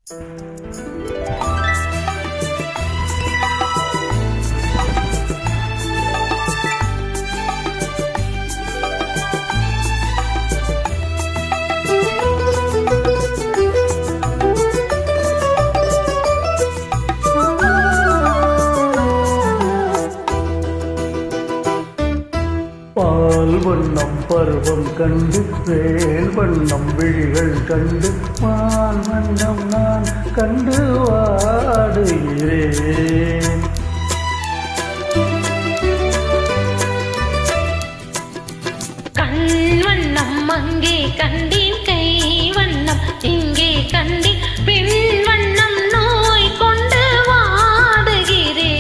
பால் வண்ணம் பருவம் கண்டு வேல் வண்ணம் விழிகள் கண்டு மான் வண்ணம் நான் கண்டு வாடுகிறேன். கண் வண்ணம் அங்கே கண்டேன், கை வண்ணம் இங்கே கண்டேன், பெண் வண்ணம் நோய் கொண்டு வாடுகிறேன்.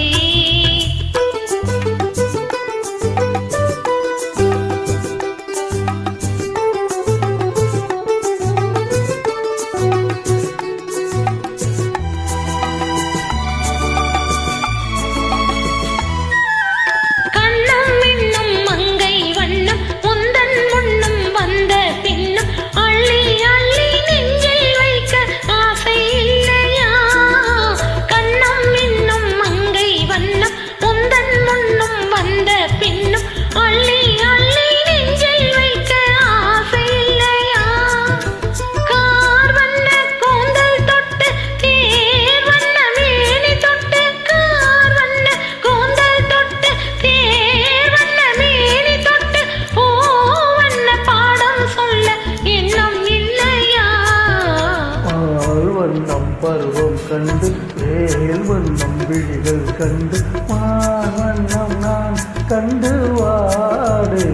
பருவம் கண்டு வேல் வண்ணம் விழிகள் கண்டு மான் வண்ணம் நான் கண்டு வாடுகிறேன்.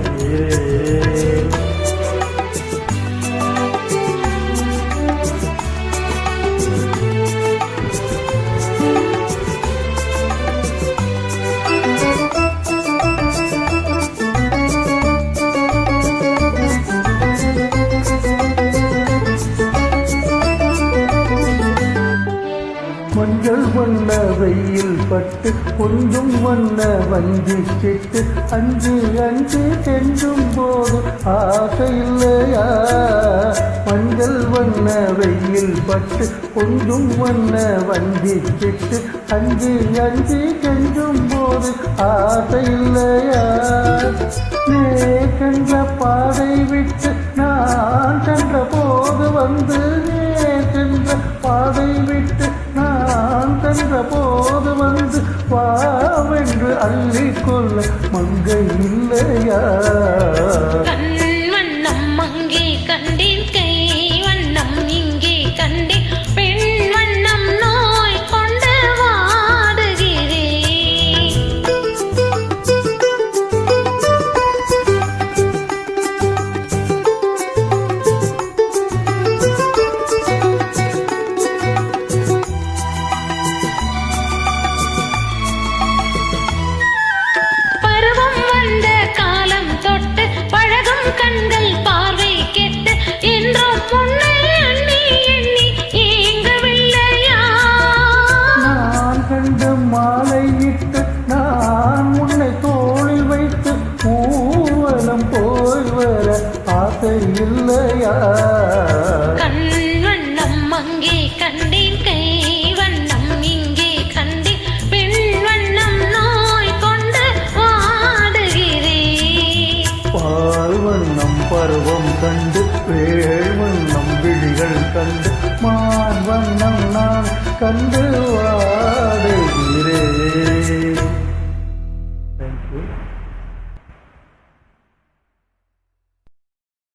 மஞ்சள் வண்ண வெயில் பட்டு கொஞ்சம் வண்ண வஞ்சி கெட்டு அஞ்சு அஞ்சு கெஞ்சும் போது ஆசை இல்லையா? மஞ்சள் வண்ண வெயில் பட்டு கொஞ்சம் வண்ண வஞ்சி கெட்டு அஞ்சு அஞ்சு கெஞ்சும் போது ஆசை இல்லையா? சென்ற பாதை விட்டு நான் சென்ற போது வந்து சென்ற பாதை விட்டு நான் சென்ற போது வந்து வாவென்று அள்ளிக்கொள்ள மங்கை இல்லையா? கண் வண்ணம் அங்கே கண்டேன், கை வண்ணம் இங்கே கண்டேன், பெண் வண்ணம் நோய் கொண்டு வாடுகிறேன். கண்கள் பார்வை கெட்டு என்றும் உன்னை எண்ணி எண்ணி ஏங்கவில்லையா? நான் கண்ட மாலை இட்டு நான் உன்னை தோளில் வைத்து ஊர்வலம் போய் வர ஆசை இல்லையா? கண் வண்ணம் அங்கே கண்டேன், கை வண்ணம் இங்கே கண்டேன், பெண் வண்ணம் நோய் கொண்டு வாடுகிறேன். பால் வண்ணம் பருவம் கண்டு வேல் வண்ணம் விழிகள் கண்டு மான் வண்ணம் நான் கண்டு வாடுகிறேன். Thank you.